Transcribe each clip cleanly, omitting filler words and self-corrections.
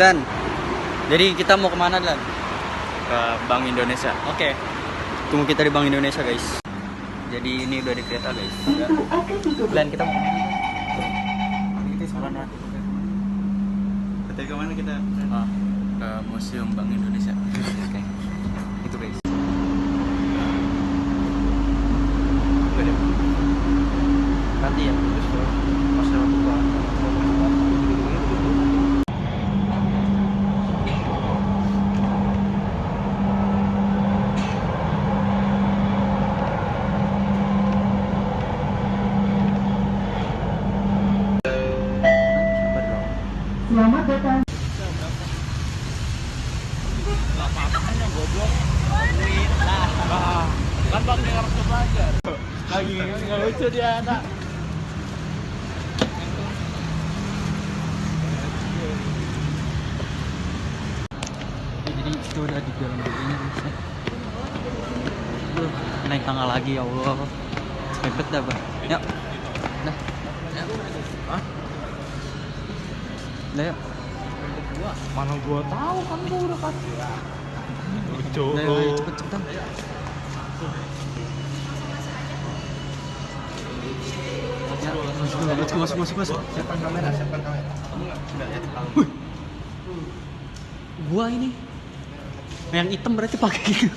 Dan, jadi kita mau kemana Dan? Ke Bank Indonesia. Oke, tunggu kita di Bank Indonesia guys. Jadi ini udah di kereta guys. Dan kita mau kemana? Kita sekarang kemana kita? Ke Museum Bank Indonesia. Oke, itu guys. Nanti ya, terus pas lewat itu Selamat datang. Kan Bang dengar harus belajar. Lagi nggak lucu dia anak. jadi itu udah di dalam begini guys. Naik tangga lagi ya Allah. Ribet dah bang. Yuk. Dah. Hah? Dah yuk. Mana gua tahu kan gua udah kasih. Lucu. Dah yuk, ayo, cepet cepetan. Ya, masuk. Siapkan kamera. Gua ini. Yang hitam berarti pakai gitu.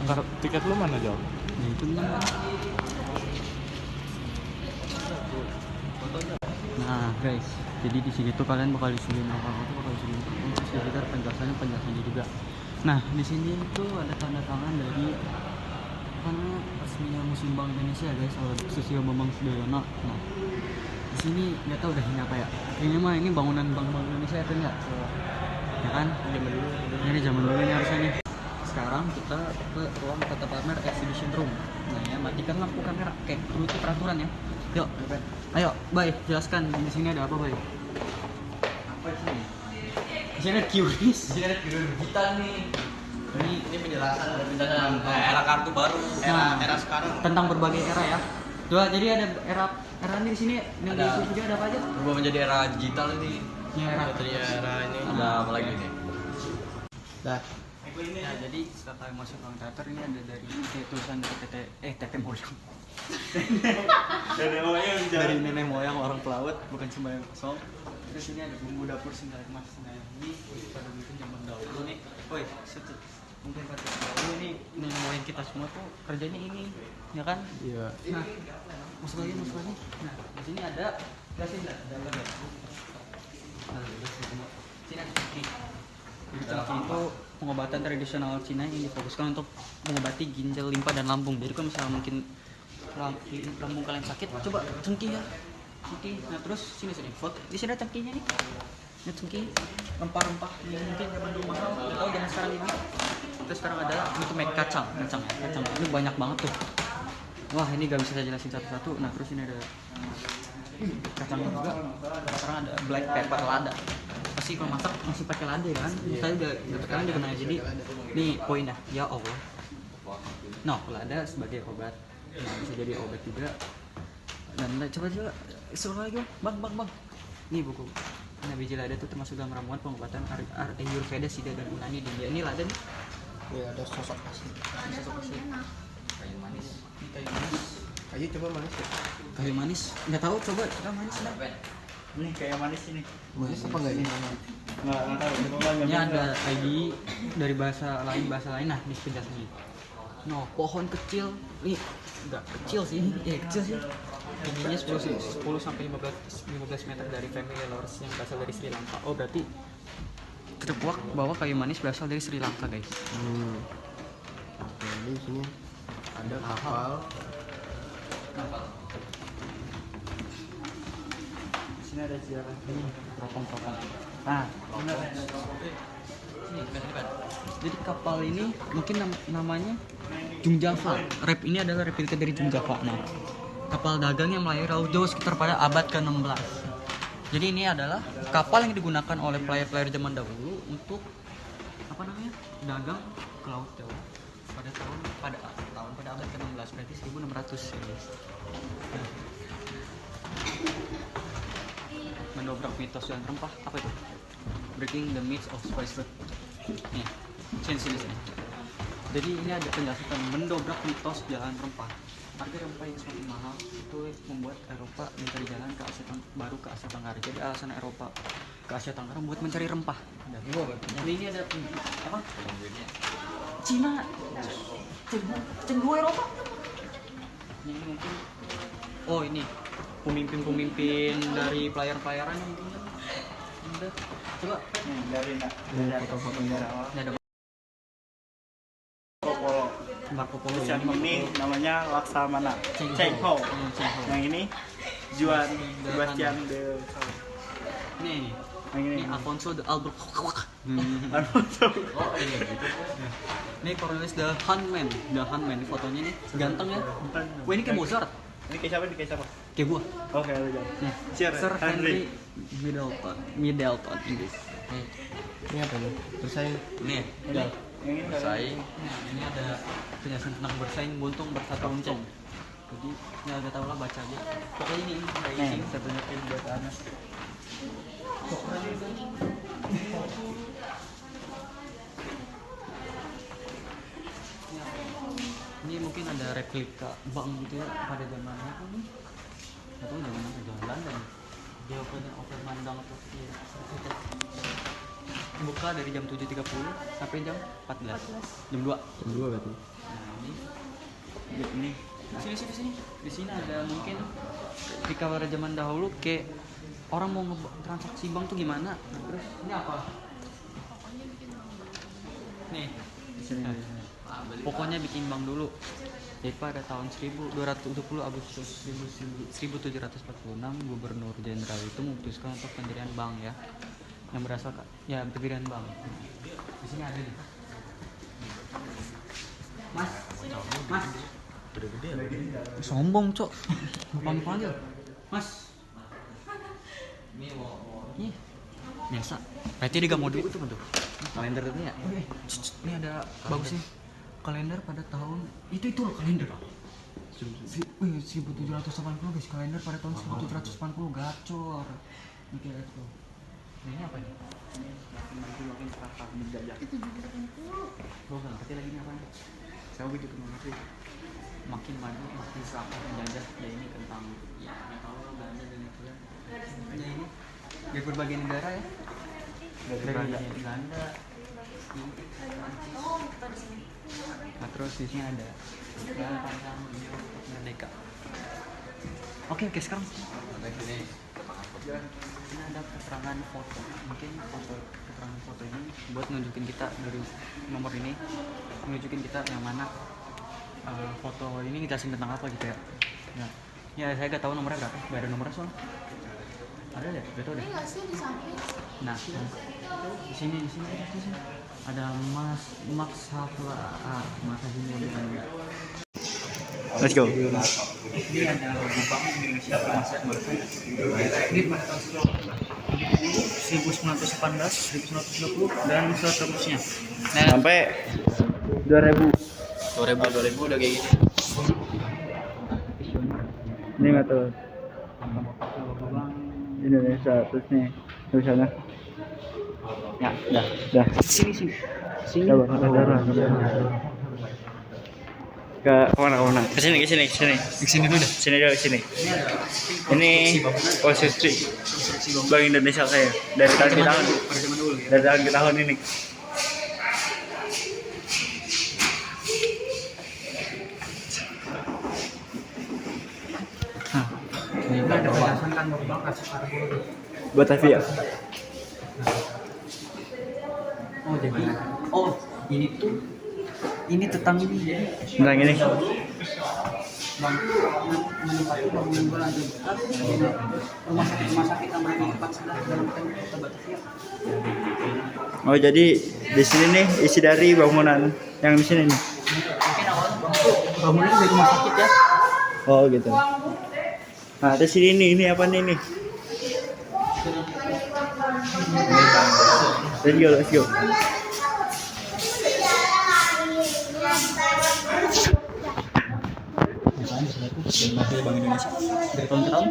Ntar tiket lu mana jauh? Nah, itu nih. Nah guys, jadi di sini tuh kalian bakal disuruhin apa-apa tuh bakal disuruhin sekitar penjelasannya juga. Nah di sini tuh ada tanda tangan dari apa namanya resminya Museum Bank Indonesia guys, oleh Susilo Bambang Yudhoyono. Nah di sini nggak tahu udah ini apa ya. Kayaknya mah ini bangunan Bank Indonesia itu enggak? Ya kan? Zaman dulu. Ini zaman dulu ini harusnya nih. Sekarang kita ke ruang tata pamer exhibition room. Nah ya, matikan lampu kamera. Oke, turuti peraturan ya. Yuk, ayo, Bay, jelaskan di sini ada apa, Bay? Apa sih? Di sini ada QRIS. Di sini ada video digital nih. Ini penjelasan era kartu baru, era sekarang. Tentang berbagai era ya. Tuh, jadi ada era ini di sini yang di video ada apa aja? Berubah menjadi era digital ini. Ya, Era ini ada apa lagi nih? Dah. Nah, jadi setelah kalian masuk ruang teater ini ada dari tulisan dari TT moyang. Dari nenek moyang orang pelaut, bukan sembahyang kosong. Terus ini ada bumbu dapur Singgalang Mas. Nah ini pada mungkin zaman dahulu nih. Woi, mungkin pada dahulu ini nenek moyang kita semua tuh kerjanya ini, ya kan? Iya. Nah, masuk lagi. Nah, di sini ada jelasin enggak? Ada apa ya? Nah, sini ada cengkeh. Jadi cengkeh itu pengobatan tradisional Cina yang difokuskan untuk mengobati ginjal, limpa dan lambung. Jadi kalau misalnya mungkin lambung kalian sakit, coba cengkeh ya. Cengkeh. Nah terus sini foto. Di sini ada cengkehnya nih. Ini cengkeh, rempah-rempah yang mungkin zaman dulu mahal. Nggak tahu jangan sekarang ini. Terus sekarang ada itu kacang. Ini banyak banget tuh. Wah ini gak bisa saya jelasin satu-satu. Nah terus ini ada kacangnya juga. Sekarang ada black pepper lada. Pasti kalau masak masih pakai lada kan? Saya udah sekarang udah kenal. Jadi nih poinnya, ya Allah. No, lada sebagai obat. Nah, bisa jadi obat juga. Dan coba suruh lagi bang. Nih buku. Nah biji lada itu termasuk dalam ramuan pengobatan Ayurveda, Siddha dan Unani di India. Ini lada nih. Ya ada sosok asli. Kayu manis. Ayo coba manis ya. Kayu manis. Nggak tahu coba manis lah. Nih kayak manis ini. Manis apa enggak ini? Nggak tahu. Ini ada ID dari bahasa lain. Nah di penjelasannya. No, pohon kecil. Nih nggak kecil sih. Kecil sih. Tingginya 10 sampai 15 meter dari family Lors yang berasal dari Sri Lanka. Oh berarti terkuak bahwa kayu manis berasal dari Sri Lanka guys. Oke, di sini ada kapal. Di sini ada sejarah ini teropong. Nah, jadi kapal ini mungkin namanya Jung Java. Rep ini adalah replika dari Jung Java. Nah, kapal dagang yang melayani laut Jawa sekitar pada abad ke-16. Jadi ini adalah kapal yang digunakan oleh player-player zaman dahulu untuk apa namanya? Dagang ke laut Jawa pada abad ke-16, berarti 1600 ya guys. Mendobrak mitos jalan rempah. Apa itu? Breaking the myths of spice food. Nih, sini. Jadi ini ada penjelasan mendobrak mitos jalan rempah. Harga rempah yang semakin mahal itu membuat Eropa mencari jalan ke Asia Tenggara. Jadi alasan Eropa ke Asia Tenggara buat mencari rempah. Jadi ini ada apa? Cina, cenggu Eropa. Ini mungkin, oh ini pemimpin dari pelayaran mungkin. Udah, coba. Dari foto-fotonya. Ini ada Marco Polo. Yang ini namanya Laksamana Cheng Ho. Yang ini Juan Sebastian de Ini. yang ini Ini Alfonso de Albuquerque. Alfonso. Oh iya gitu. Ini Cornelis the Handman. Ini fotonya nih ganteng ya. Wah ini kayak Mozart. Ini kayak siapa? Ini kayak siapa? Kayak gua. Oke, udah. Nih, Sir Henry Middleton Inggris. Ini apa lu? Bersaing. Nih, Udah. Yang ini bersaing. Nah, ini ada penjelasan tentang bersaing buntung bersatu unceng. Jadi ya udah tau lah baca aja. Pokoknya ini kayak Nih, isi. satunya kayak buat anak. Ini mungkin ada replika bank gitu ya pada zamannya apa nih? Atau zaman Belanda nih. Dia open mandang atau iya. Buka dari jam 7.30 sampai jam 14. Jam 2. Jam 2 berarti. Nah, ini sini. Di sini ada mungkin ketika pada zaman dahulu kayak orang mau transaksi bank tuh gimana? Terus ini apa? Nih, Di sini. pokoknya bikin bank dulu. Jadi pada tahun 1220 Agustus 1746 Gubernur Jenderal itu memutuskan untuk pendirian bank ya. Yang berasal pendirian bank. Di sini ada nih. Mas. Gede-gede ya. Sombong, Cok. Panggil. Mas. Ini mau Ih. Biasa. Berarti dia gak mau duit tuh, betul. kalender ini ya. Ini ada bagus nih. Kalender pada tahun itu loh kalender. 1780 guys, kalender pada tahun 1780 gacor. Ini kayak itu. Ini apa nih? Makin serata menjajah. Gua nggak ngerti lagi ini apa. Saya begitu mengerti. Makin maju makin serakah menjajah. Ya ini tentang ya nggak tahu lah Belanda dan itu ya. Ya ini dari berbagai negara ya. Dari Belanda, Inggris, Prancis. Nah, terus di sini ada tentang merdeka. Oke, sekarang Sampai sini. ini ada keterangan foto. Mungkin keterangan foto ini buat nunjukin kita dari nomor ini, nunjukin kita yang mana foto ini jelasin tentang apa gitu ya. Ya saya gak tahu nomornya berapa, gak ada nomornya soalnya. Ada deh, gak tau deh. Ini nggak sih di samping? Nah, di sini ada Max Havla. Mas Haji Mulia. Let's go. Ini ada Bank Indonesia Permasalahan Bangsa. Ini pada tahun 1918, 1920 dan seterusnya. Nah, Sampai 2000. 2000 udah kayak gini. Ini nggak tahu. Indonesia terus nih tulisannya. ya, Dah. sini. Coba ke mana? Ke sini. Di sini dulu deh. Sini. Ini posisi Bank Indonesia saya dari tahun ke tahun. Pada zaman dulu ya. Dari tahun ke tahun ini. Ini ada penjelasan kantor bank kasih kargo. Batavia. Oh jadi, ini tentang ini jadi Tentang ini. bank menempati bangunan lantai besar rumah sakit yang berada di tempat sebelah dalam kota Batavia. Oh jadi di sini nih isi dari bangunan yang di sini nih. Mungkin awalnya bangunan dari rumah sakit ya. Oh gitu. Nah terus ini apa nih nih? Let's go. Inflasi Bank Indonesia dari tahun ke tahun.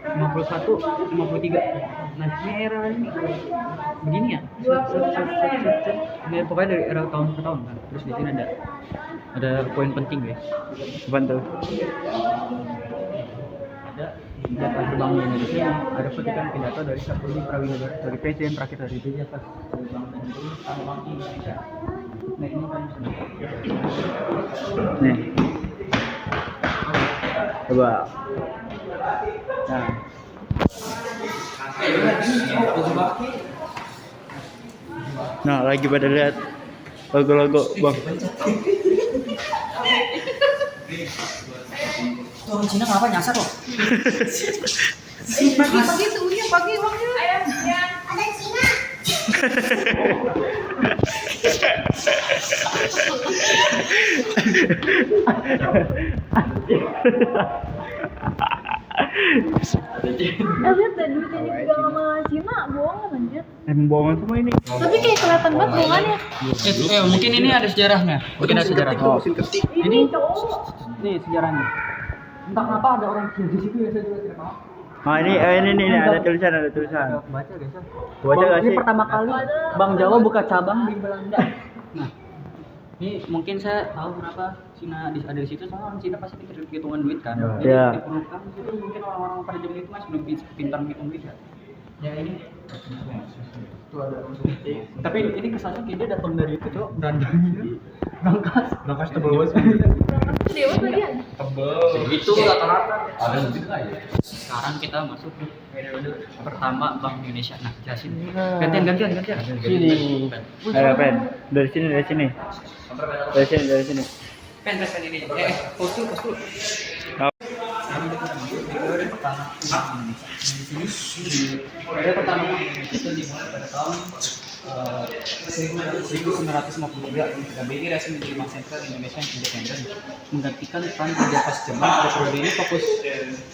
Lima puluh satu, 53. Nah ini era ini begini ya. Ini pokoknya dari era tahun ke tahun kan. Terus di sini ada poin penting guys. Apaan tuh? Ada data Bank Indonesia yang ada petikan pidato dari Sapudi Prawinegara dari presiden terakhir dari Jakarta Bank Indonesia sama Bank Indonesia. Nah ini kan Nih. Coba. Nah. Nah, lagi pada lihat logo-logo Bang. orang Cina ngapa nyasar loh? Pagi tuhnya pagi waktu. Ada Cina. Lihat tadi duitnya juga sama Cina bohongan anjir. Emang bohongan semua ini. Tapi kayak kelihatan banget bohongannya. Mungkin ini ada sejarahnya. Mungkin ada sejarah. Oh. Ini nih sejarahnya. Entah kenapa ada orang Cina di situ ya, saya juga tidak tahu. Oh ini ada tulisan. Baca guys. Baca gak Ini sih? pertama kali Bank Jawa buka cabang di Belanda. Nah, ini mungkin saya tahu kenapa Cina ada di situ, soalnya orang Cina pasti pikir hitungan duit kan. Jadi Iya. diperlukan itu mungkin orang-orang pada zaman itu masih belum pintar ngitung duit ya. Ya ini itu ada. Tapi ini kesannya kayak dia datang dari itu cok, Belandanya. Berangkas tebel banget. Itu dewa tadi ya. Itu rata-rata ada juga ya. Sekarang kita masuk ke periode pertama Bank Indonesia. Nah, jelasin. Gantian. Sini. Ayo pen. Dari sini. Dari sini. Pen ini. Pos dulu. Oh. Periode pertama Bank Indonesia. Di sini periode pertama Bank Indonesia itu dimulai pada tahun 1953 ketika BI resmi menjadi Bank Sentral Indonesia yang independen menggantikan peran kerja pas Jepang. Pada periode ini fokus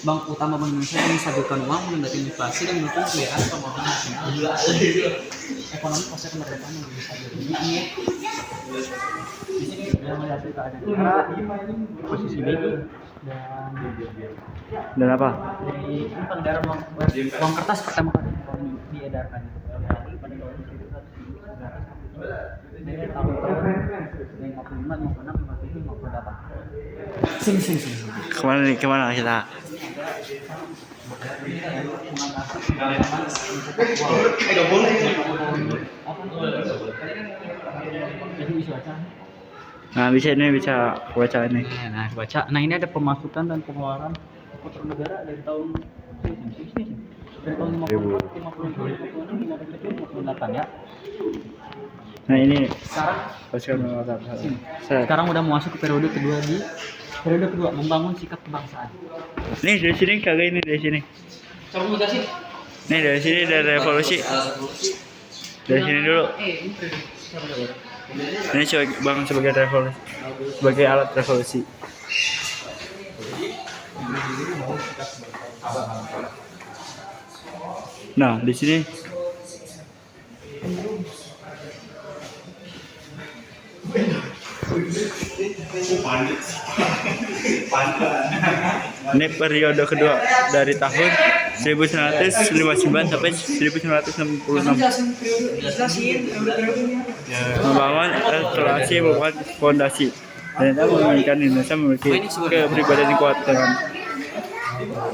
Bank Utama Bank Indonesia menstabilkan uang, mengendalikan inflasi dan mendukung pemeliharaan pembangunan nasional. Ekonomi pasca kemerdekaan yang lebih stabil. Ini di sini dia melihat keadaan negara, posisi BI Dan apa? dari ini pengedaran uang kertas pertama kali diedarkan pada tahun 1900. Dari tahun-tahun 55, 56, 57, 58. Sini. Kemana kita? Nah, bisa baca ini. Nah, baca. Nah, ini ada pemasukan dan pengeluaran kotor negara dari tahun dari tahun 58 ya. Nah, ini Sini. Sekarang udah masuk ke periode kedua membangun sikap kebangsaan. Nih dari sini kagak ini dari sini. Coba mau jelasin. Nih dari sini dari revolusi. Dari sini dulu. Ini sebagai revolusi, sebagai alat revolusi. Nah di sini ini periode kedua dari tahun 1959 sampai 1966. Membangun relasi merupakan fondasi dan menginginkan Indonesia memiliki kepribadian yang kuat dengan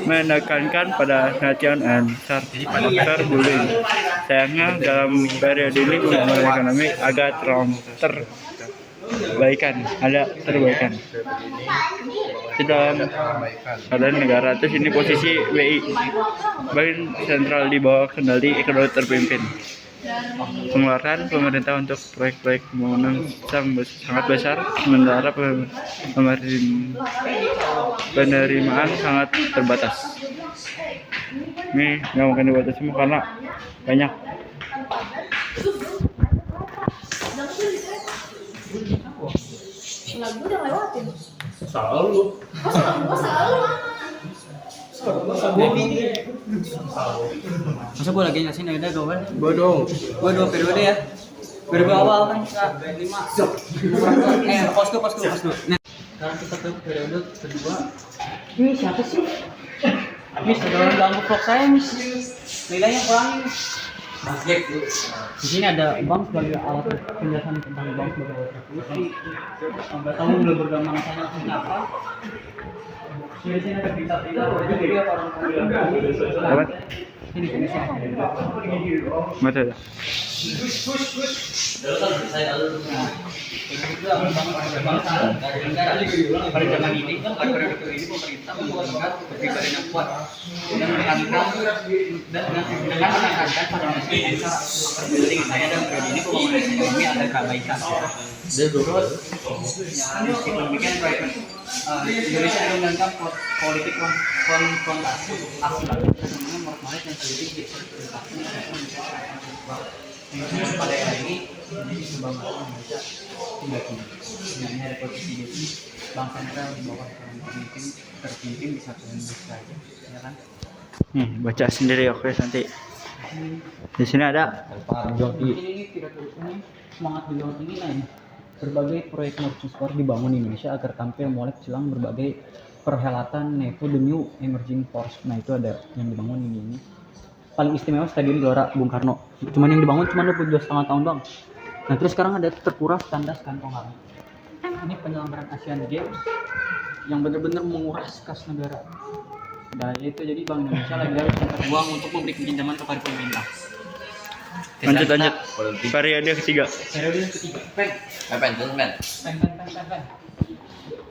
menekankan pada nation and character building. Sayangnya dalam periode ini pembangunan ekonomi agak ada terbaikan di dalam keadaan negara. Terus ini posisi BI, Bank Sentral di bawah kendali ekonomi terpimpin. Pengeluaran pemerintah untuk proyek-proyek pembangunan sangat besar, sementara penerimaan sangat terbatas. Ini nggak mungkin dibaca semua karena banyak. Lagu udah lewatin. Selalu. Selalu. Masa gue lagi nyasin ada kawan? Bodoh. Gue 2 periode ya. Periode awal kan kita 5. Pos dulu. Nah, sekarang kita ke periode kedua. Ini siapa sih? Miss, ada orang ganggu vlog saya, Miss. Nilainya kurangin. Masjid. Di sini ada bank sebagai alat penjelasan tentang bank sebagai alat revolusi. Nggak tahu belum bergambar saya maksudnya apa. Di sini ada berita-berita. Jadi apa orang bilang? Apa? Ini sini. Mata dah. Pada zaman ini kan pada periode ini pemerintah membuat kebijakan yang kuat dan menekankan pada masyarakat penting saya dan periode ini pembangunan ekonomi ada perbaikan. Terus meskipun demikian Indonesia menggunakan politik konfrontasi akibat fenomena moralisme yang terjadi di Indonesia pada era ini menjadi kebanggaan Indonesia hingga kini. Sebenarnya ada posisi di bangsa kita di bawah pemimpin terpimpin di satu Indonesia aja, ya kan? Nih, baca sendiri oke nanti. Di sini ada Ini tidak ini semangat beliau tinggi lain. Berbagai proyek mercusuar dibangun di Indonesia agar tampil molek jelang berbagai perhelatan yaitu the new emerging force. Nah itu ada yang dibangun ini. Paling istimewa Stadion Gelora Bung Karno. Cuman yang dibangun cuma 22,5 tahun doang. Nah terus sekarang ada terkuras kandas kantong kami. Ini penyelenggaraan Asian Games yang benar-benar menguras kas negara. Nah itu jadi Bank Indonesia lagi harus mencari uang untuk memberi pinjaman kepada pemerintah. lanjut. Periode ketiga. Periode yang ketiga. Pen.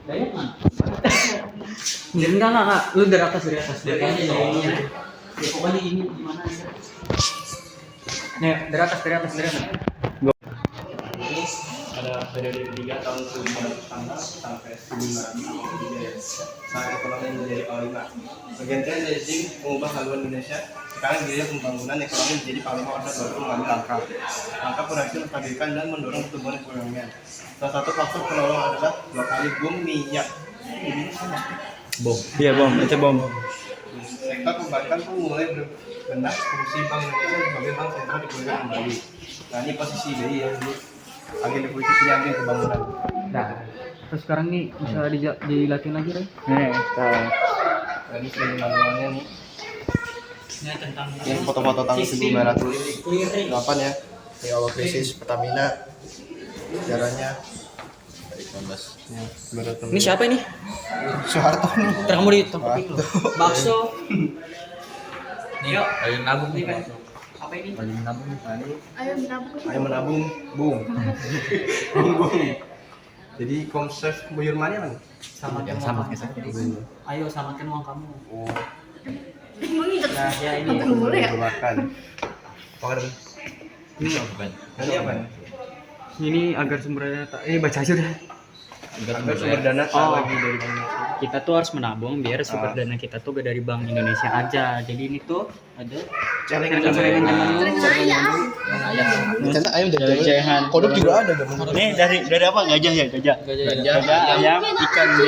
Dayak mana? Enggak. Lu dari atas. Dari ini ya. Ya, pokoknya ini gimana ya? Nih, dari atas. Ada periode ketiga tahun 1900 sampai 1943. Saat ekonomi menjadi panglima. Pergantian rezim mengubah haluan Indonesia. Sekarang gaya pembangunan ekonomi menjadi panglima Orde Baru mengambil langkah. Langkah berhasil menstabilkan dan mendorong pertumbuhan ekonomi. Salah satu faktor penolong adalah 2 kali boom minyak. Iya bom, itu bom. Sektor perbankan pun mulai berbenah fungsi Bank Indonesia sebagai bank sentral dipulihkan kembali. Nah ini posisi BI ya, ini agen politik ini agen pembangunan. Nah, terus sekarang nih bisa dilatih lagi, Ray? Nih, kita Ini sering manualnya nih. Ini tentang Ini foto-foto tahun 1908 ya. Di awal krisis Pertamina. Sejarahnya dari 19. Ya, Ini siapa ini? Soeharto nih. Kamu di tempat itu. Bakso. Yuk, Ayo nabung nih kan. apa ini? Ayo nabung. Ayo Menabung, bung. Bung. Jadi konsep Buyurman mana? Yang sama kayak Ayo samakan uang kamu. Oh, Nah, ya ini. makan. Makan. Ini Ini apa? Ini agar sumber dana ini baca aja udah. Agar sumber dana lagi dari Bank Indonesia. Kita tuh harus menabung biar sumber dana kita tuh gak dari Bank Indonesia aja. Jadi ini tuh ada Celengan celengan Ternyata ayam dari celengan. Kodok juga ada gambar. Nih dari apa? Gajah ya, gajah. Gajah, ayam,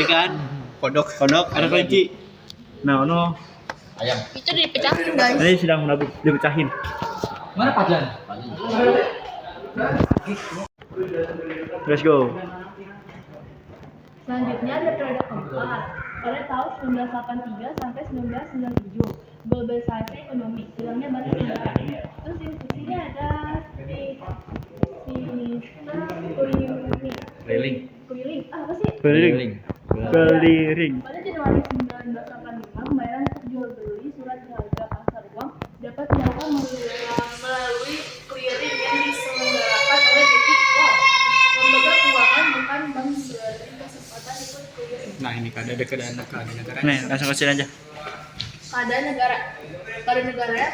ikan, kodok, ada kelinci. Nah, Ayam. Itu dipecahin guys. ini sedang menabung, dipecahin. Mana Padlan? Let's go. Selanjutnya ada periode keempat. Pada tahun 1983 sampai 1997, globalisasi ekonomi, hilangnya batas negara. Terus institusinya ada Kuiling. Apa sih? Keliling. Pada Januari 1985, pembayaran jual beli surat harga pasar uang dapat dilakukan melalui clearing yang diselenggarakan oleh BI. Lembaga keuangan bukan bank diberi kesempatan ikut clearing. Nah, ini ada keadaan negara. Nih, langsung ke sini aja. Keadaan negara. Pada negaranya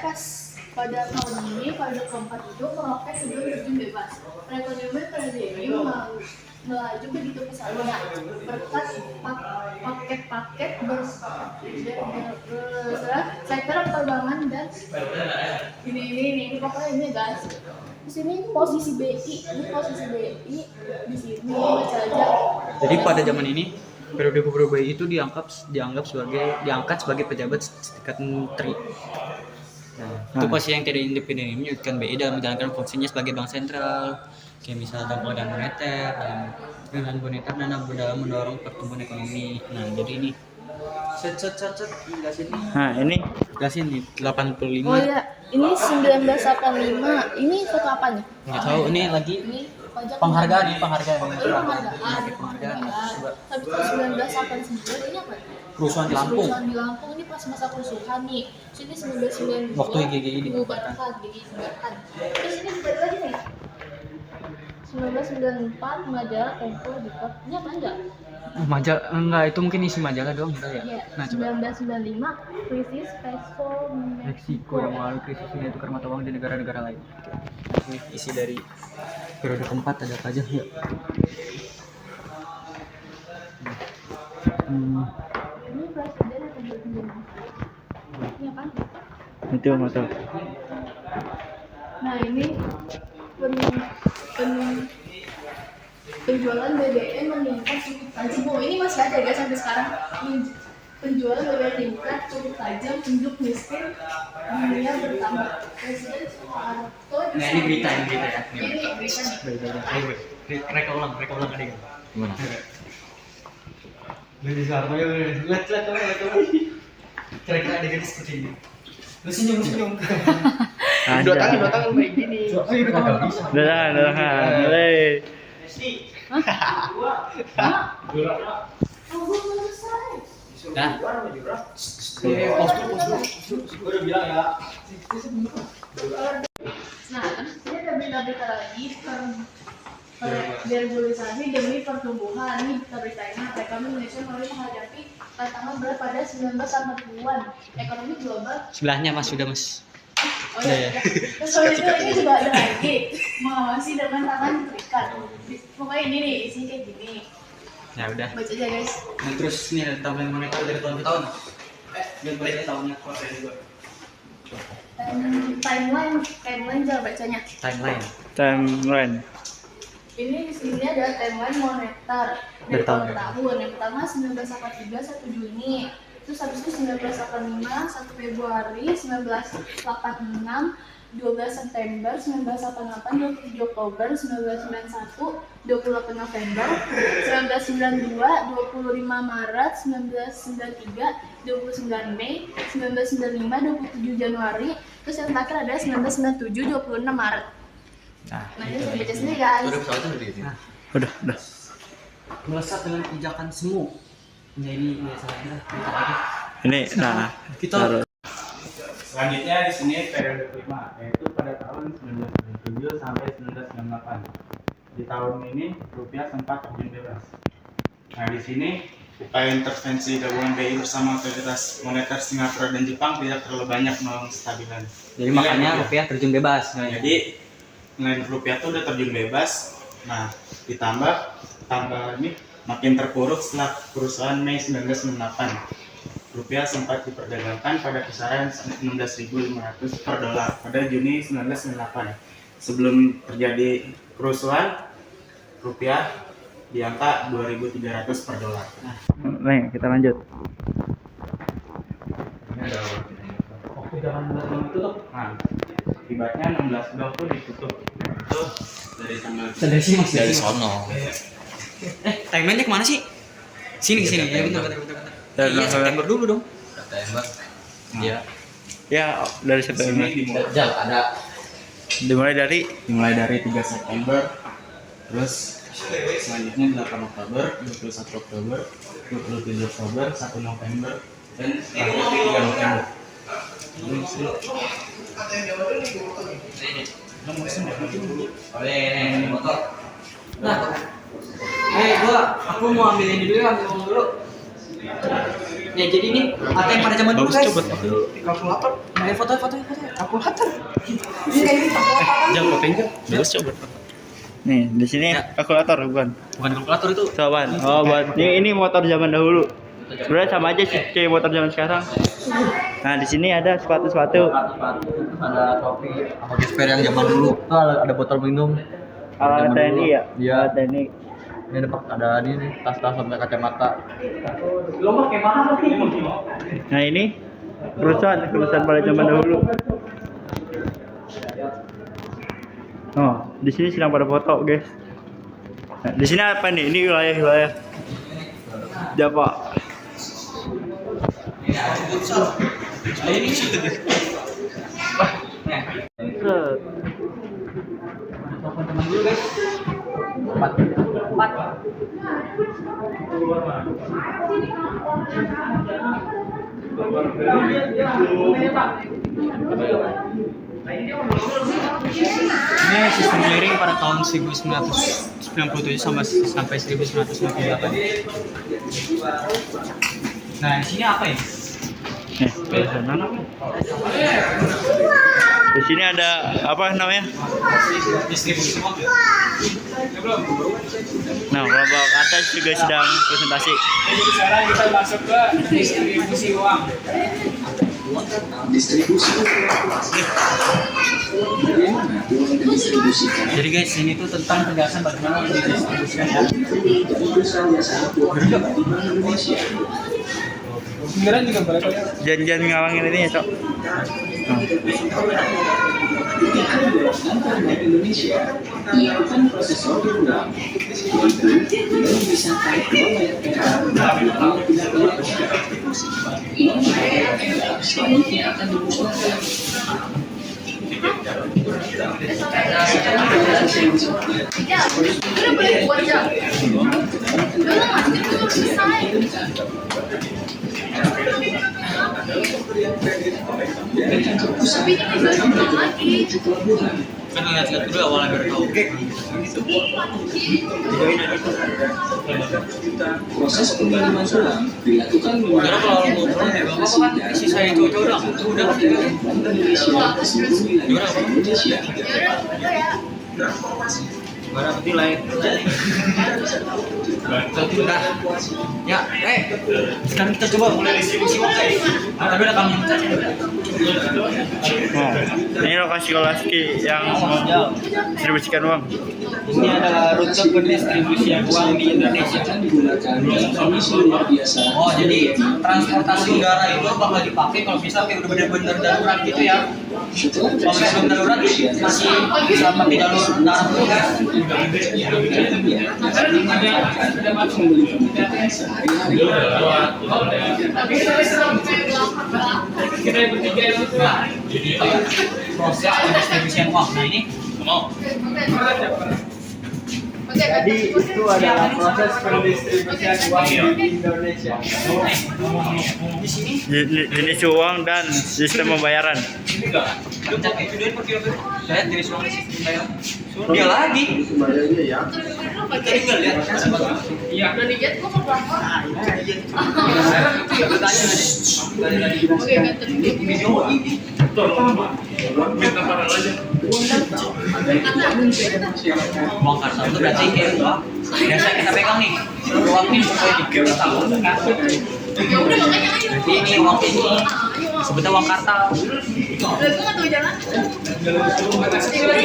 pada tahun ini, pada keempat itu meroket sebelum terjun bebas. Perekonomian pada ini melaju begitu pesatnya berkat paket-paket sektor perbankan dan ini pokoknya ini guys. Di sini posisi BI di sini baca aja. Jadi pada zaman ini periode gubernur BI itu diangkat sebagai pejabat setingkat menteri. Nah, itu posisi yang tidak independen ini menyulitkan BI dalam menjalankan fungsinya sebagai bank sentral, kayak misalnya dalam pengendalian moneter dan dalam mendorong pertumbuhan ekonomi. Nah, jadi ini jelasin nih. Nah, ini Jelasin di 85. Oh iya, ini 1985. Ini foto apanya? Nggak tahu, ini lagi Ini pajak penghargaan. Oh, ini penghargaan. Tapi kalau 1989 ini apa? Kerusuhan di Lampung. Kerusuhan di Lampung ini pas masa kerusuhan nih. Sini 1992. Waktu GGI dibubarkan. Terus ini balik lagi nih. 1994 majalah Tempo dibuat. Ini apa enggak? Majalah enggak, itu mungkin isi majalah doang gitu ya. Iya. Nah, coba 1995 krisis peso Meksiko yang mengalami krisis nilai tukar mata uang di negara-negara lain. Ini isi dari periode keempat ada apa aja ya? Ini presiden atau presiden? Ini apa? itu motor. Nah ini penjualan BBM meningkat cukup tajam. Oh ini masih ada guys sampai sekarang. Penjualan BBM meningkat cukup tajam, penduduk miskin dunia bertambah. Presiden Soeharto. Nah, ini berita ya. Ini berita nih. Reka ulang adik. Gimana? Jadi Soeharto ya, lihat. Kira-kira adegan seperti ini. Lu senyum. Dua tangan kayak gini. Udah. Mulai. Oh, belum selesai. Nah, udah bilang ya. Nah, ini ada berita-berita lagi deregulasi demi pertumbuhan. Ini berita-beritanya ekonomi Indonesia mulai menghadapi tantangan berat pada 1980-an. Ekonomi global. Sebelahnya Mas, sudah Mas. Oh iya. Terus kalau itu ini juga ada lagi mengawasi dengan tangan terikat. Pokoknya ini nih isinya kayak gini. Ya udah. Baca aja guys. Nah, terus ini ada tambahan moneter dari tahun ke tahun. Lihat baca tahunnya kuasa juga. Timeline cara bacanya. Timeline. Timeline. Ini di sini ada timeline moneter dari tahun ke tahun. Yang pertama 1983 1 Juni. Terus habis itu 1985 1 Februari, 1986 12 September, 1988 27 Oktober, 1991 28 November, 1992 25 Maret, 1993 29 Mei, 1995 27 Januari, terus yang terakhir ada 1997 26 Maret. Nah ini saya baca sendiri guys. Udah. Melesat dengan pijakan semu. Nah ini biasanya Ini kita taruh. Selanjutnya di sini periode kelima, yaitu pada tahun 1997 sampai 1998. Di tahun ini rupiah sempat terjun bebas. Nah di sini upaya intervensi gabungan BI bersama otoritas moneter Singapura dan Jepang tidak terlalu banyak menolong kestabilan. Jadi makanya rupiah terjun bebas. Jadi nilai rupiah itu udah terjun bebas. Nah ditambah ini makin terpuruk setelah kerusuhan Mei 1998. Rupiah sempat diperdagangkan pada kisaran 16.500 per dolar pada Juni 1998. Sebelum terjadi kerusuhan, rupiah di angka 2.300 per dolar. Nih, kita lanjut. Ini ada Waktu zaman ditutup. Nah, akibatnya 16 blok tuh ditutup. Itu dari tanggal Dari sini Mas. dari sono. Timeline-nya kemana sih? Sini ke sini. Ya bentar. Iya, September dulu dong. September. Iya. Ya, dari September. Sini Dimulai dari dimulai dari 3 September. Terus selanjutnya 8 Oktober, 21 Oktober, 27 Oktober, 1 November, dan terakhir 3 November. Ini motor. Nah, aku mau ambil ini dulu, ambil uang dulu. Ya jadi ini ATM pada zaman dulu guys. Kalkulator. Nah, foto. Kalkulator. jam kopengnya. Bagus coba. Nih, di sini kalkulator bukan? Bukan kalkulator itu. Coba. Oh, buat ini motor zaman dahulu. Sebenarnya sama aja sih kayak motor zaman sekarang. Nah, di sini ada sepatu-sepatu. Ada topi sama gesper yang zaman dulu. Tuh ada botol minum. Ala TNI ya? Iya. Ala TNI. Ini ada ini tas-tas sampai kacamata. Nah ini kerusuhan pada zaman dahulu. Oh, di sini sedang pada foto, guys. Nah, di sini apa nih? Ini wilayah Java. Set. Ini sistem clearing pada tahun 1997 sampai 1998. Nah, di sini apa ya? Di sana. Di sini ada apa namanya? Distribusi uang. Nah, kelompok atas juga sedang presentasi. Sekarang kita masuk ke distribusi uang. Jadi guys, ini tuh tentang penjelasan bagaimana uang didistribusikan ya. Beneran juga boleh kok ya. Jangan ngawangin ini ya, Cok. Nah. Indonesia melakukan proses sortir ulang yaitu dengan memisahkan uang layak PKL uang tidak layak kontribusi. Uang layak PKL selanjutnya akan dimusnahkan. Udah boleh buat aja. Udah lah, itu belum selesai. Tapi ini belum lagi. Kan lihat-lihat dulu awalnya biar tahu. Proses pengiriman ulang dilakukan Karena kalau lo ngobrol ya bapak kan sisa itu udah Bank Indonesia ke seluruh wilayah Indonesia. Ya udah ya. Barang penilai. Udah. Ya, sekarang kita coba mulai distribusi uang guys. Tapi udah kami. Oh, ini lokasi yang distribusikan uang. Ini adalah rute pendistribusian uang di Indonesia. Akan digunakan komisi luar biasa. Oh, jadi transportasi udara itu bakal dipakai kalau misalnya kayak udah benar-benar darurat gitu ya. Setelah Kalau misalnya belum darurat masih bisa pakai jalur darat dulu kan. membeli kebutuhan sehari-hari. Kita yang bertiga itu tuh. Jadi itu ya proses pendistribusian uang. Nah ini mau. Jadi itu adalah proses pendistribusian uang di Indonesia. Di sini Jenis uang dan sistem pembayaran. pencet itu dia pakai apa? Saya jenis uang sistem pembayaran. Dia lagi. Tadi nggak lihat. Iya. Udah dijet kok mau pelakor. Oke, ganteng. Video ini. Uang kartal itu berarti kayak uang biasa kita pegang nih. Uang ini supaya dikirim tahu kan. Ya udah makanya ayo. Berarti ini uang ini sebetulnya uang kartal. Udah gue nggak tahu jalan. Mana sih bang?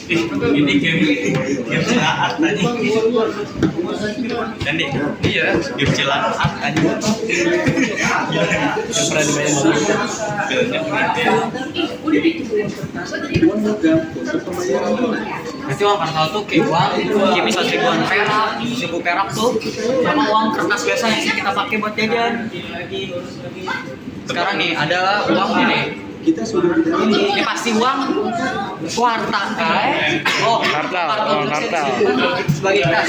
Ini game saat tadi. Dan nih, iya, game saat tadi. Yang pernah dimainin Berarti uang kartal tuh kayak uang, kayak misal ribuan perak, 1000 perak tuh, sama uang kertas biasa yang kita pakai buat jajan. Sekarang nih ada uang ini. Kita sudah Ini pasti uang kuartal kan? Oh, Kartal, uang kartal. Sebagai kas.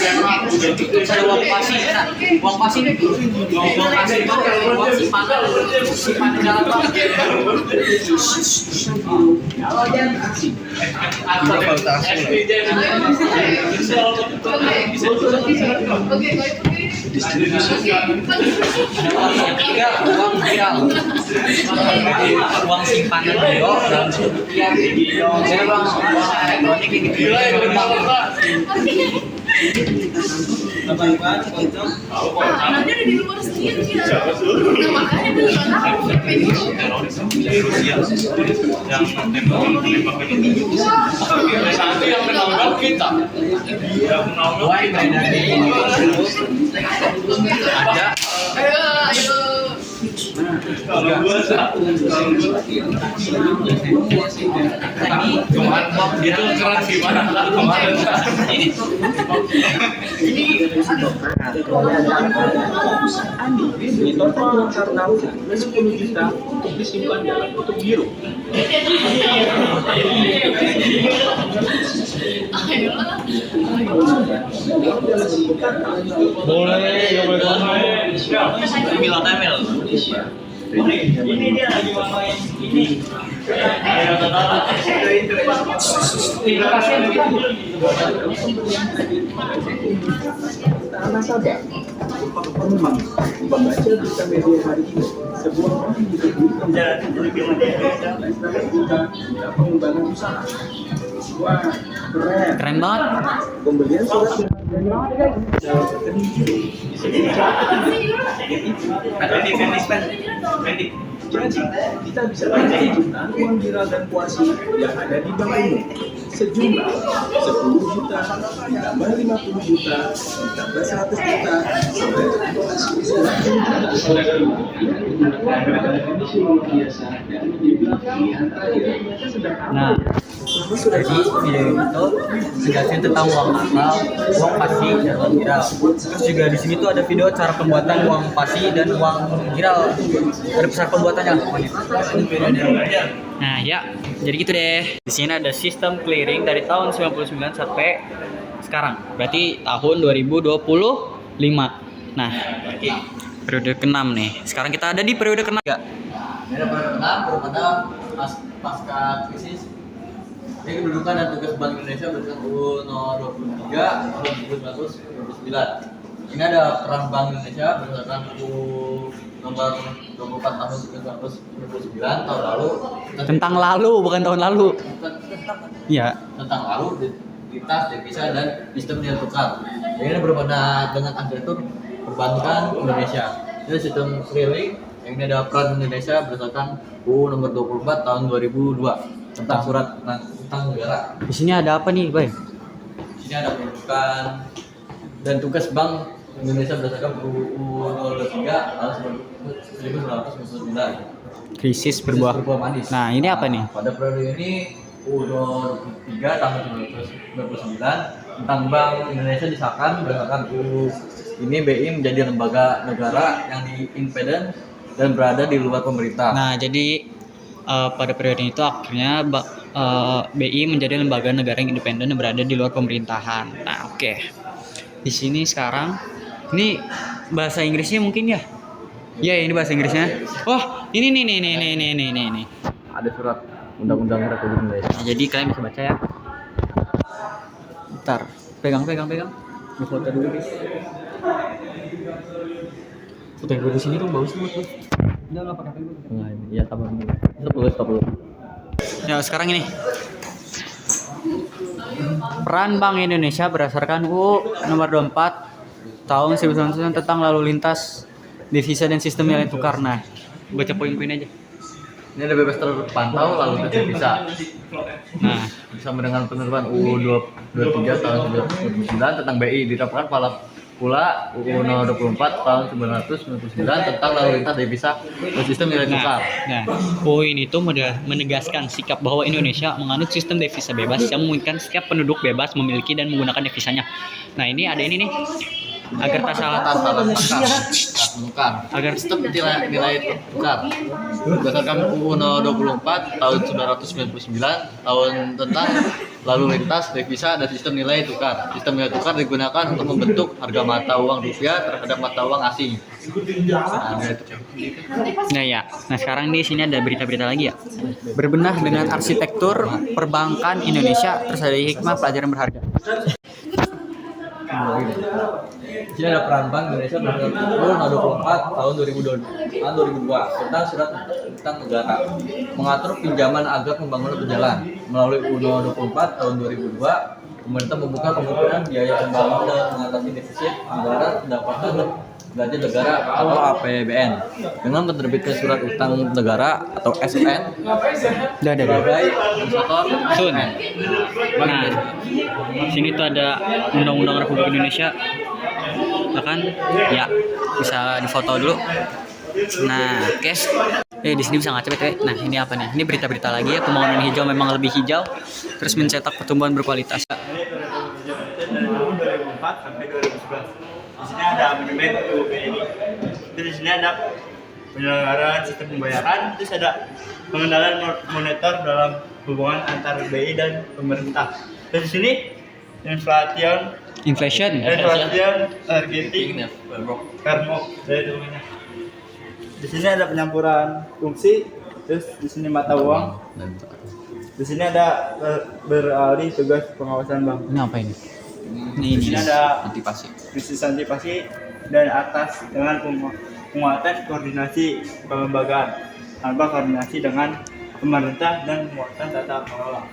Terus ada uang pasi. Nah, uang pasi ini uang pasi itu uang simpanan dalam bank. Oke, distribusi Ada uang yang ketiga uang real. Uang simpanan bio dan rupiah. Saya uang elektronik gitu. Nanti ada di luar sendiri ya. Nah, makanya itu gimana aku ayo. Gitu keras gimana? Di total uang kartal 10 juta untuk disimpan dalam bentuk giro. Ini dia lagi main ini. Nasabah membaca berita media hari ini sebuah orang menyebut pengembangan usaha. Wah, keren. Keren banget. Pembelian surat jadi kita bisa lihat jutaan uang viral dan kuasi yang ada di bank umum sejumlah 10 juta ditambah 50 juta ditambah 100 juta sampai 100 juta biasa dan menjadi pilihan terakhir. Nah, jadi video itu menjelaskan tentang uang asal, uang pasti, dan uang viral. Terus juga di sini tuh ada video cara pembuatan uang pasti dan uang viral. Ada besar pembuatannya semuanya. Nah ya, jadi gitu deh. Di sini ada sistem clearing dari tahun 99 sampai sekarang. Berarti tahun 2025. Nah, periode ke-6 nih. Sekarang kita ada di periode ke-6 ya. Ini ada periode ke-6 pada pasca krisis. Ini kedudukan dan tugas Bank Indonesia berdasarkan UU No. 23 tahun 1999. Ini ada peran Bank Indonesia berdasarkan UU nomor 24 tahun 1999 tahun lalu. Tentang lalu, bukan tahun lalu. Iya. Tentang lalu, identitas, devisa dan sistem nilai tukar. Ini berpada dengan arsitektur perbankan Indonesia. Ini sistem clearing yang ini ada peran Indonesia berdasarkan UU nomor 24 tahun 2002 tentang surat tentang negara. Di sini ada apa nih, Bay? Di sini ada kedudukan dan tugas Bank Indonesia berdasarkan UU nomor 23 tahun 1999. Krisis berbuah manis. Nah, ini apa nih? Pada periode ini UU nomor 23 tahun 1999 tentang Bank Indonesia disahkan berdasarkan UU ini BI menjadi lembaga negara yang independen dan berada di luar pemerintah. Nah, jadi pada periode itu akhirnya BI menjadi lembaga negara yang independen dan berada di luar pemerintahan. Nah, oke. Di sini sekarang ini bahasa Inggrisnya mungkin ya? Ya, ini bahasa Inggrisnya. Wah, ini nih. Ada surat Undang-Undang Republik Indonesia. Nah, jadi kalian bisa baca ya. Bentar, pegang. Gue foto dulu, guys. Foto gue di sini dong, bagus banget tuh. Udah enggak pakai gue. Iya, sabar dulu. Stop dulu. Ya, sekarang ini. Peran Bank Indonesia berdasarkan UU nomor 24 tahun 1999 tentang lalu lintas devisa dan sistem nilai tukar. Nah, baca poin-poin aja. Ini ada bebas terpantau lalu lintas devisa. Nah, Bersama dengan penerbitan UU 23 tahun 1999 tentang BI diterapkan pula UU nomor 24 tahun 1999 tentang lalu lintas devisa dan sistem nilai tukar. Nah, poin itu menegaskan sikap bahwa Indonesia menganut sistem devisa bebas yang memungkinkan setiap penduduk bebas memiliki dan menggunakan devisanya. Nah, ini ada ini nih. Agar tak salah menukar agar sistem nilai tukar berdasarkan UU nomor 24 tahun 1999 tahun tentang lalu lintas devisa dan sistem nilai tukar. Sistem nilai tukar digunakan untuk membentuk harga mata uang rupiah terhadap mata uang asing. Nah ya, nah sekarang di sini ada berita-berita lagi ya. Berbenah dengan arsitektur perbankan Indonesia, terus ada hikmah pelajaran berharga. Di sini ada peran Bank Indonesia berdasarkan UU nomor 24 tahun 2002 tentang surat tentang negara mengatur pinjaman agar pembangunan berjalan melalui UU nomor 24 tahun 2002 Pemerintah membuka kemungkinan biaya pembangunan dan mengatasi defisit negara pendapatan belanja negara atau APBN dengan menerbitkan surat utang negara atau SUN Udah. sebagai inisiator Sun. Nah, sini tuh ada Undang-Undang Republik Indonesia. Ya kan? Ya, bisa difoto dulu. Nah, guys. Di sini bisa ngaca BTW. Nah, ini apa nih? Ini berita-berita lagi ya, pembangunan hijau memang lebih hijau, terus mencetak pertumbuhan berkualitas. Dari tahun 2004 sampai 2011. Di sini ada amandemen UU ini. Terus di sini ada penyelenggaraan sistem pembayaran, terus ada pengendalian moneter dalam hubungan antar BI dan pemerintah. Terus di sini Inflation. targeting karmo dari namanya. Di sini ada penyampuran fungsi, terus di sini mata uang. Di sini ada beralih tugas pengawasan bank. Ini apa ini? Di sini ada antipasi. krisis antipasi dan atas dengan penguatan koordinasi kelembagaan tanpa koordinasi dengan pemerintah dan penguatan tata kelola.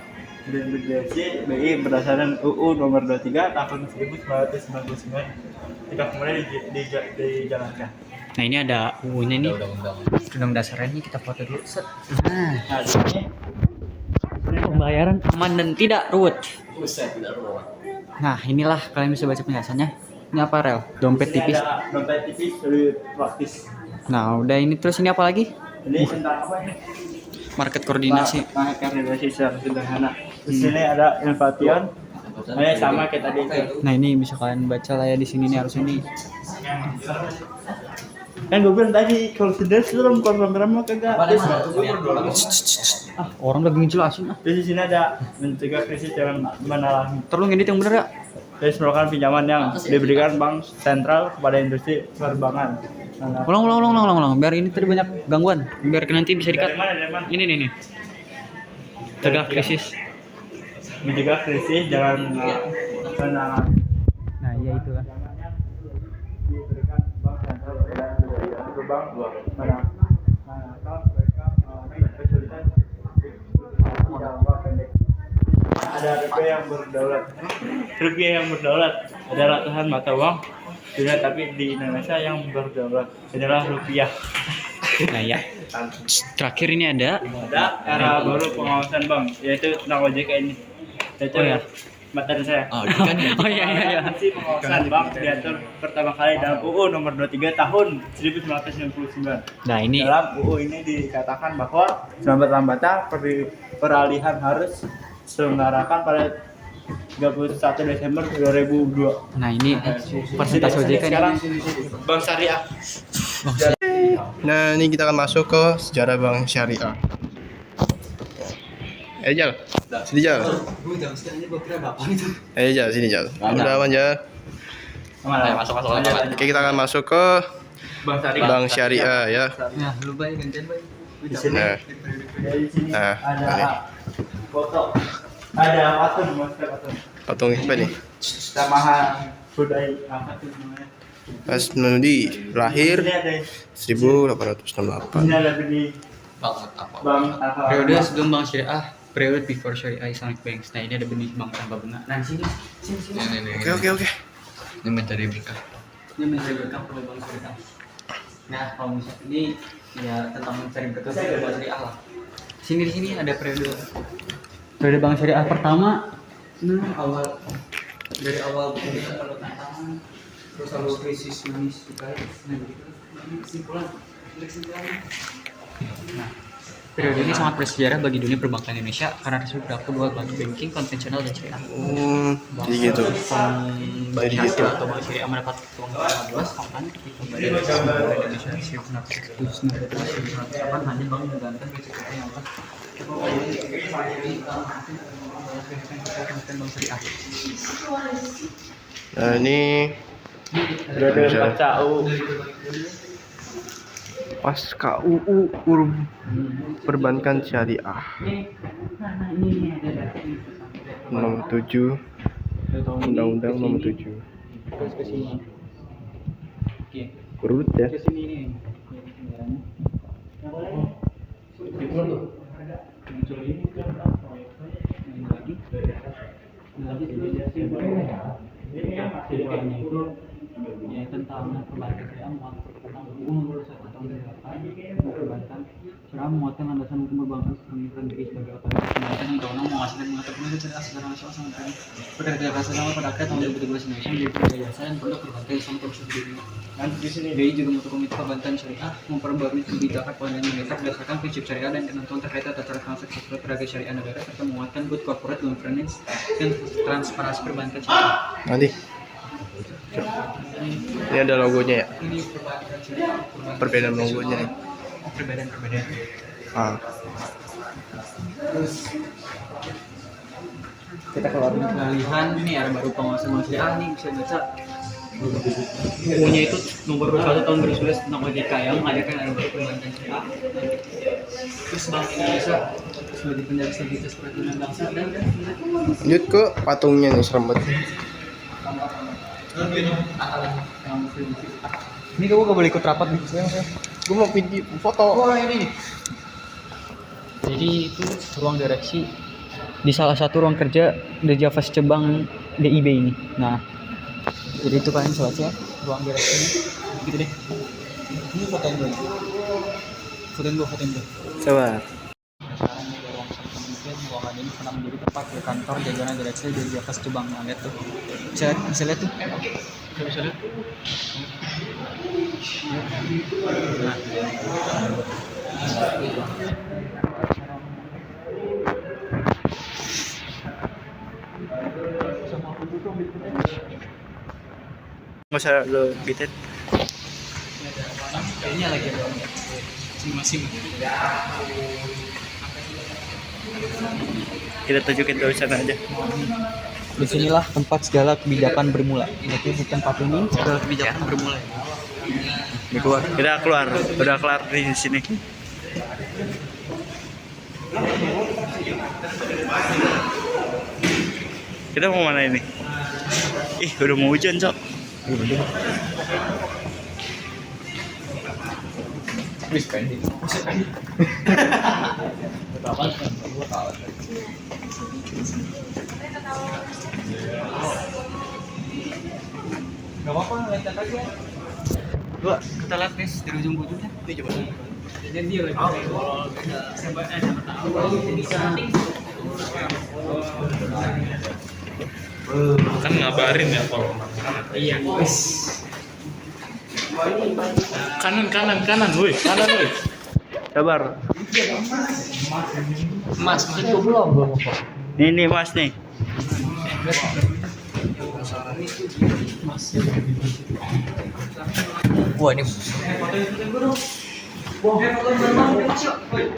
Dan berdiasi BI berdasarkan UU nomor 23 tahun 1999 ketika kemudian dijalankan. Nah, ini ada UU-nya nih. Undang-undang. Undang dasarnya nih, kita foto dulu. Set. Nah, di sini Pembayaran aman dan tidak ruwet. Buset, tidak ruwet. Nah, inilah kalian bisa baca penjelasannya. Ini apa, Rel? Dompet di sini tipis. ada dompet tipis lebih praktis. Nah, udah ini terus ini apa lagi? Ini tentang apa ini? Market koordinasi. Market koordinasi secara sederhana. Di sini ada inflation. Sama kayak tadi itu. Nah, ini bisa kalian baca lah ya di sini nih, harus ini. Kan gue bilang tadi kalau sudah serem program mah kagak. Orang lagi ngejelasin. Terus di sini ada mencegah krisis dengan menalami. Terus ngedit yang bener ya? Terus merupakan pinjaman yang diberikan bank sentral kepada industri penerbangan. Nah, Ulang. Biar ini tadi banyak gangguan. Biar nanti bisa dari dikat. mana? Dari mana? Ini nih. Cegah krisis. Mencegah krisis jangan menalami. Nah, iya itulah. Diberikan bank sentral kepada industri atau bank manakala mereka mengalami kesulitan dalam waktu pendek. Ada rupiah yang berdaulat. Ada ratusan mata uang dunia, tapi di Indonesia yang berdaulat adalah rupiah. Nah, ya. Terakhir ini ada Era baru pengawasan bank, yaitu tentang OJK ini. Yaitu Oh, ya. materi saya. Kan ya. Oh iya. Fungsi pengawasan bank diatur pertama kali dalam UU nomor 23 tahun 1999. Nah, ini Dalam UU ini dikatakan bahwa selambat-lambatnya peralihan harus diselenggarakan pada 31 Desember 2002. Nah, ini persentase OJK Sekarang ini. Bank Syariah. Nah, ini kita akan masuk ke sejarah bank syariah. Jal. Sini Jal. Jal, sini Jal. Udah aman Jal. Masuk. Oke, kita akan masuk ke Bank Syariah. bank syariah ya. Nah, lu baik gantian baik. Di sini, Nah, di sini Nah, ini. ada foto, ada patung. patung apa nih? Tamahan budaya apa tuh namanya? Mas Nudi lahir Ini ada, 1868. ini ada di Banget apa? bank apa? Periode sebelum Bank Syariah, periode before Syariah Islamic Banks. Nah, ini ada benih bank tanpa bunga. Nah, di sini. Ini. Oke. Ini mencari berkah. Ini mencari berkah pada Bank Syariah. Nah, kalau misalnya ini ya tentang mencari berkah pada Bank Syariah lah. Di sini ada periode Bank Syariah pertama. Nah, dari awal kita kalau tantangan terus lalu krisis manis terkait. Nah, gitu. Ini kesimpulan. Nah, periode ini sangat bersejarah bagi dunia perbankan Indonesia karena tersebut berlaku dua bank banking konvensional dan syariah. Jadi gitu. Bank Jadi syariah gitu. atau bank syariah mendapat kewenangan luas kapan ketika Badan Indonesia 1998 hanya bank menggantikan risikonya yang atas. Bank syariah. Nah, ini Periode pasca UU. pasca UU perbankan syariah Nah, ini ada nomor 7 Undang-Undang nomor 7 terus ke sini. Oke. urut ya. Ke sini nih. Muncul ini kan lagi. Keduanya itu ya tentang perbankan syariah muat tentang umur 1 tahun 8 perbankan syariah muatkan landasan hukum perbankan pemikiran diri sebagai otoritas perbankan yang berwenang menghasilkan mengatur syariah secara nasional sangat baik pekerja keras sama pada akhir tahun 2013 Indonesia menjadi penyedia jasa dan produk perbankan yang sama terus berdiri. Dan di sini BI juga membentuk komite perbankan syariah memperbarui kebijakan pelayanan moneter berdasarkan prinsip syariah dan ketentuan terkait tata cara transaksi tenaga syariah negara serta menguatkan good corporate governance dan transparansi perbankan syariah. Nanti. Ini ada logonya ya. Ini perbankan syariah. Perbedaan logonya nih. Perbedaan. Terus kita keluarin pengalihan ini ada baru pengawasan syariah nih bisa baca bukunya itu nomor 21 tahun 2011 tentang OJK yang mengadakan ada baru perbankan syariah. Terus Bank Indonesia sebagai penjaga stabilitas perekonomian bangsa dan Lanjut ke patungnya nih serem banget. ini kamu gak boleh ikut rapat nih. Gue mau video foto. Oh ini nih. Jadi itu ruang direksi di salah satu ruang kerja di Javas Cabang DIB ini. Nah, jadi itu kalian coba ya ruang direksinya. Gitu deh. Ini fotoin dulu. Fotoin dulu. Sabar. Sekarang ini ada ruang pemimpin, ruangan ini pernah menjadi tempat di kantor jajaran direksi di Javas Cabang. Nah, lihat tuh. Bisa lihat tuh. Bisa lihat. Nggak usah lo bitin. Kayaknya lagi ada masing-masing. Kita tunjukin tulisan aja. Disinilah tempat segala kebijakan bermula. Jadi di tempat ini segala kebijakan bermula. Kita keluar. Udah kelar di sini. Kita mau mana ini? Ih, udah mau hujan, Cok. Gak apa-apa, lihat aja. Dua, kita lihat nih dari ujung ke ujungnya. Ini coba. Jadi dia lagi. Kan ngabarin ya kalau Iya. kanan woi. Sabar. Mas itu belum. Ini Mas nih. Wah ini.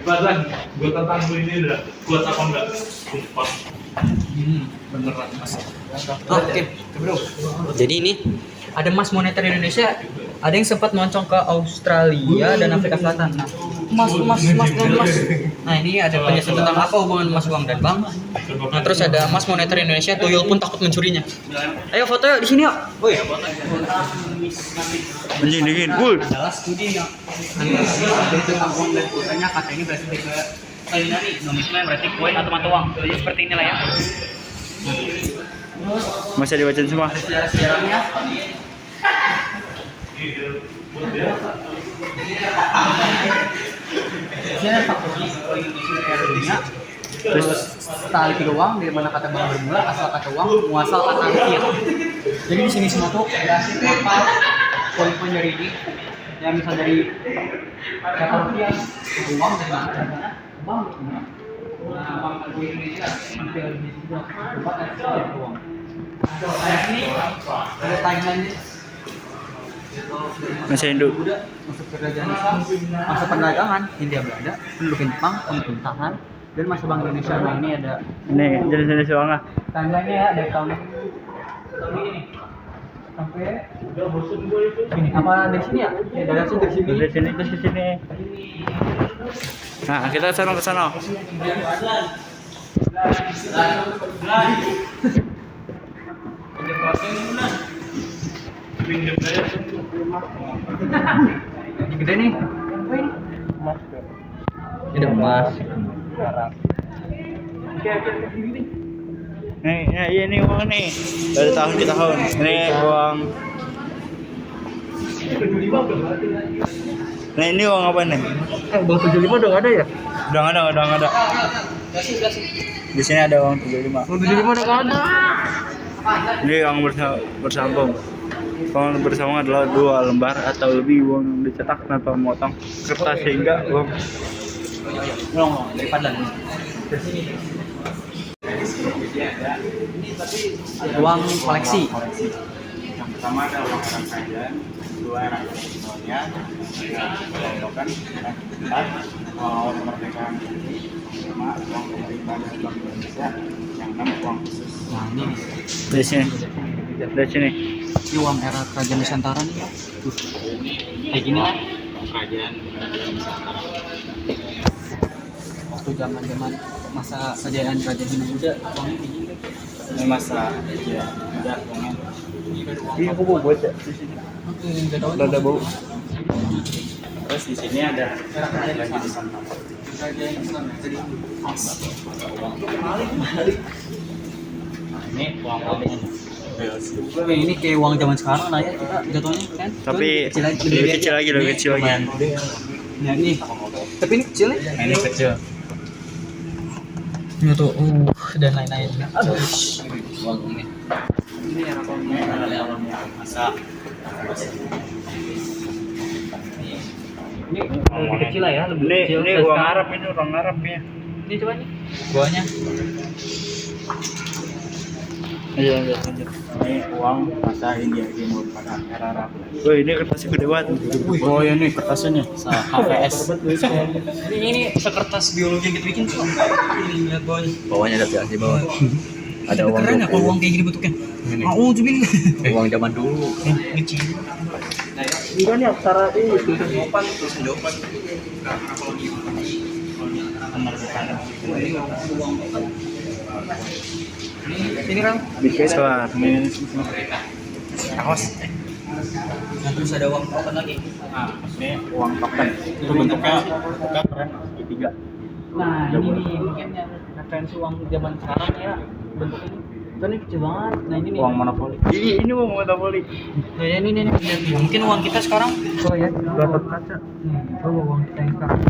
Badan gue tentang ini udah kuat apa enggak? Pas. Beneran mas. Oke, bro. Jadi ini ada Mas Moneter Indonesia, ada yang sempat moncong ke Australia dan Afrika Selatan. Nah, Mas. Nah ini ada penjelasan tentang apa hubungan Mas Uang dan Bank. Nah terus ada Mas Moneter Indonesia, tuyul pun takut mencurinya. Ayo foto yuk di sini yuk. Woi. Dingin. Adalah studi yang tentang uang dan pulsanya kata ini berarti ke Kalinari, nomisme berarti koin atau mata uang. Jadi seperti inilah ya. Masih dibacain semua. Sejarah-sejarahnya. Sini ada faktor Indonesia. Terus tali tiga uang dari mana kata bank bermula, asal kata uang, muasal kata rupiah. Jadi di sini semua tuh berhasil kapal poin-poin dari ini. Yang misal dari kata rupiah, uang dari mana? Uang dari mana? Uang dari Indonesia, dari tempat yang uang. Ini ada timeline-nya. Masa Hindu. Masa kerajaan Islam, masa perdagangan Hindia Belanda, penduduk Jepang, pemerintahan, dan masa Bank Indonesia. Nah ini ada Nih, jenis soalnya. timeline-nya ya dari tahun ini sampai sini. Apa dari sini ya? Dari sini. Dari sini terus ke sini. Nah, kita ke sana. Ini gede nih. Ini emas. Ini uang nih dari tahun ke tahun. Ini uang. Nah ini uang apa nih? Bang 75 udah nggak ada ya? Udah nggak ada. Di sini ada uang 75. Bang 75 udah nggak ada. Ini uang bersambung. Uang bersambung adalah 2 lembar atau lebih uang yang dicetak tanpa memotong kertas sehingga uang Daripada uang koleksi. yang pertama ada uang orang kerajaan, kedua era kolonialnya, kelompokkan, uang awal kemerdekaan, kelima uang pemerintah dan Bank Indonesia, yang 6 uang khusus. Nah ini Dari sini. ini uang era kerajaan Nusantara nih. Tuh. Kayak gini kan? Kerajaan Nusantara. Waktu zaman masa kejayaan kerajaan Hindu Buddha, uangnya kayak gini. Ini masa ya, udah uangnya. Ini aku bawa baca di sini. Ada bau. Terus di sini ada lagi di sana. Ini uang ini kayak uang zaman sekarang lah ya kita jatuhnya kan. Tapi lebih kecil lagi. Nah ini, tapi ini kecil ya? Ini kecil. Ini tuh, dan lain-lain. Aduh, Uang ini. ini era kolonial. Masa Ini lebih kecil lah ya, lebih kecil. ini Dan uang sekarang- Arab, ini uang Arab ya. Ini coba nih, bawahnya. Iya, lanjut. Ini uang masa India Timur pada era Arab. Wih, ini kertasnya gede banget. Oh ya nih kertasnya nih. HVS. Ini sekertas biologi yang kita bikin tuh. Ini lihat bawahnya. Bawahnya ada di bawah. Ada uang Keren ya kalau uang kayak gini bentuknya. Mau coba ini. uang zaman dulu. Kecil. Ini kan ya secara ini Ini kan. Soal ini kaos. Nah, terus ada uang token lagi. Nah, ini uang token. Itu bentuknya keren segitiga. Nah, ini nih mungkin yang referensi uang zaman sekarang ya bentuknya ini. Itu nih kecil banget. Nah, ini nih. Uang monopoli. Ini uang monopoli. Ya, ini nih. Mungkin uang kita sekarang. Oh ya, Gatot kaca. itu uang kita yang sekarang.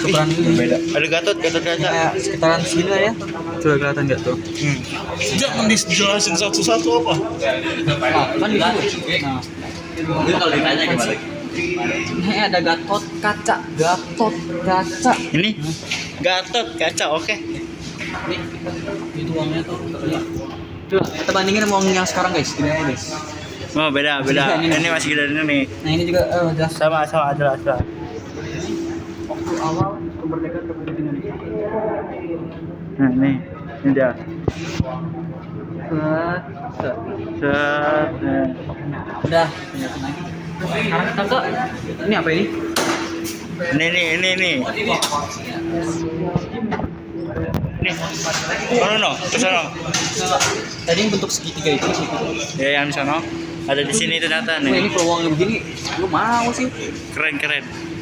Sekarang ini Beda. Ada Gatot kaca. kayak sekitaran segini lah ya. Coba kelihatan nggak tuh? Jangan dijelasin satu-satu apa? Nah, kan di situ. Nah, Itu kalau ditanya gimana? ini ada Gatot kaca. Ini Gatot kaca, oke. Nih, itu uangnya tuh. Coba kita bandingin sama uang yang sekarang guys. Gini aja guys. Oh, beda. Ini masih gede ini nih. Nah ini juga jelas. Sama jelas. Waktu awal kemerdekaan Republik Indonesia. Nah, ini dia. Set. Udah. Sekarang kita ke ini apa ini? Ini. Nih. Ke sono. Tadi yang bentuk segitiga itu di situ. Ya, yang di sono. Ada di sini ternyata Wah, ini nih. kalau uangnya begini, lu mau sih? Keren.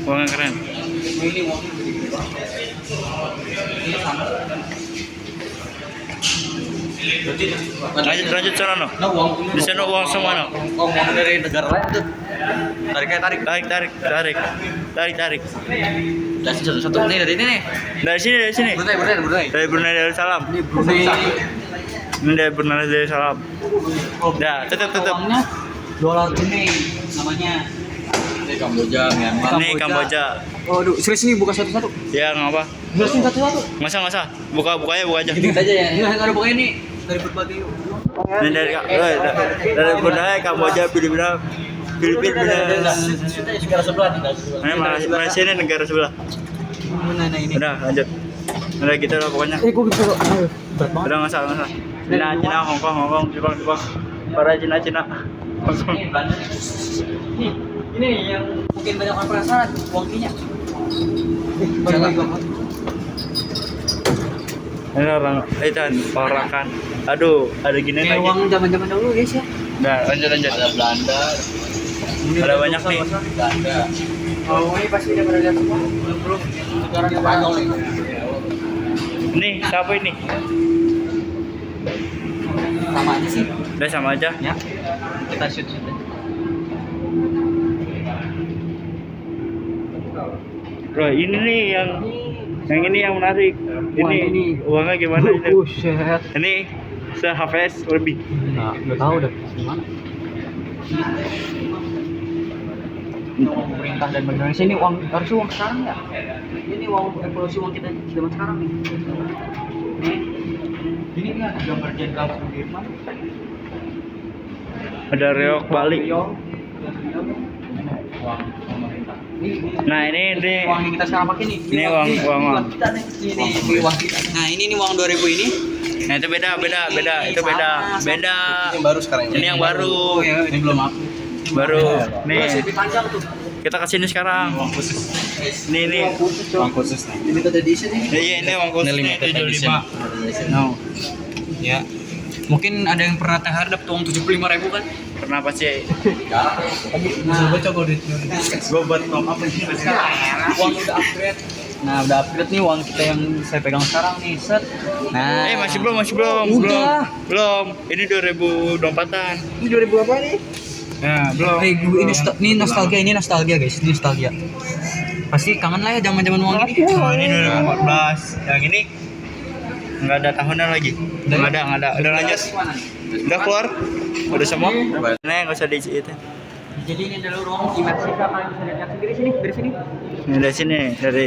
Uangnya keren. Ini uangnya begini. Ini sama. Lanjut sono no. Nah uang Di sana uang semua no. uang dari negara lain tuh. Tarik. Dari satu nih dari ini nih. Dari sini. Brunei. Dari Brunei Darussalam. Ini Brunei. Ini dari Brunei Darussalam. Dah, tutup. Uangnya dolar Brunei namanya. Ini Kamboja, Myanmar. Ini Kamboja. Waduh, serius nih buka satu-satu. Ya, ngapa? Serius nih satu-satu. Masa. Buka aja. Dikit aja ya. Ini ada pokoknya nih dari berbagai. Ini dari Brunei, Kamboja, Filipina. Negara sebelah nih. Ini Malaysia ini negara sebelah. Nah ini. Udah, lanjut. Udah gitu lah pokoknya. Gua bisa kok. Berat banget. Udah nggak usah. Cina, Hongkong, Jepang. Para Cina. Hongkong. Nih, ini nih yang mungkin banyak orang penasaran uang Kenya. Jangan. Ini orang kan. Aduh, ada gini Kayak lagi. uang zaman-zaman dulu guys ya. Nah, lanjut. Ada Belanda. Ada banyak nih. Belanda. Oh, ini pasti udah pada lihat semua. Belum. Sekarang Spanyol nih. Ini siapa ini? sama aja sih. Udah sama aja. Ya, kita shoot aja. Bro, ini nih yang ini yang menarik. Wah, Ini ini. uangnya gimana itu? Buset. Ini se-HVS lebih. Nah, nggak tahu dah gimana. Uang pemerintah dan Bank Indonesia ini uang harusnya uang sekarang ya. Ini uang evolusi uang kita zaman sekarang nih. Ini kan gambar Jenderal Sudirman. Ada reok Bali. Uang pemerintah. Nah, ini Uang yang kita sekarang pakai nih. Ini uang kita nih. Ini uang kita. Nah, ini nih uang 2000 ini. Nah, itu beda. Itu beda. Ini yang baru sekarang Ini yang baru. Ini belum aku. Baru. Nih, Nih, lebih panjang tuh. kita kesini sekarang. Nih. uang khusus nih. Limited edition ini. Iya, ini uang khusus nih, 75. No. Ya. Mungkin ada yang pernah THR dapat uang 75.000 kan? Pernah pasti. Coba coba di gue buat top up ini. Uang udah upgrade. Nah, udah upgrade nih uang kita yang saya pegang sekarang nih, set. Nah, Masih belum. Udah. Belum. Ini 2024-an. Ini 2000 apa nih? Nah, belum. Ini nostalgia guys, ini nostalgia. Pasti kangen lah ya zaman-zaman uang ini. Oh, ini 2014. Yang ini nggak ada tahunan lagi. Nggak ada. Udah lanjut. Udah keluar. Udah semua. Nah, nggak usah diisiin. Jadi ini adalah ruang imersif kalian bisa lihat dari sini, dari sini. Ini dari sini, dari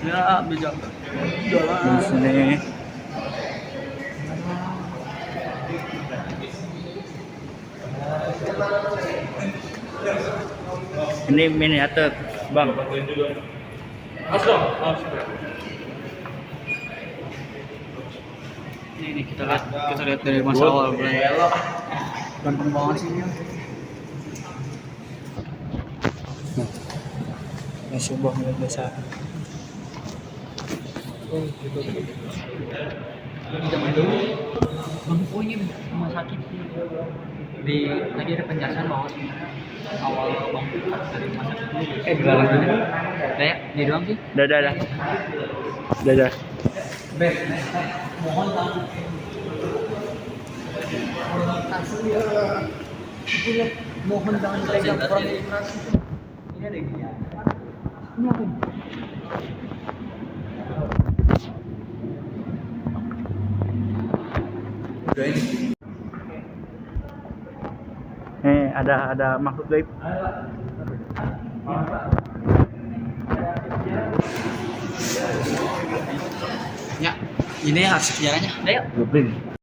Ya, bejak. dari sini. Ini miniatur, Bang. Ini kita lihat dari masa awal. Ganteng banget sih ini. Sebuah biasa. Di zaman dulu, oh ini rumah sakit di tadi ada penjelasan bahwa awal bang dari rumah sakit dulu. Di dalam ini, kayak di doang sih. Dadah. Beb, mohon tanggung. Mohon jangan dipegang orang ilustrasi. Ini ada gini. Ini apa? Nih, ada makhluk gaib. Ya, ini harus sejarahnya. Ayo. Goblin.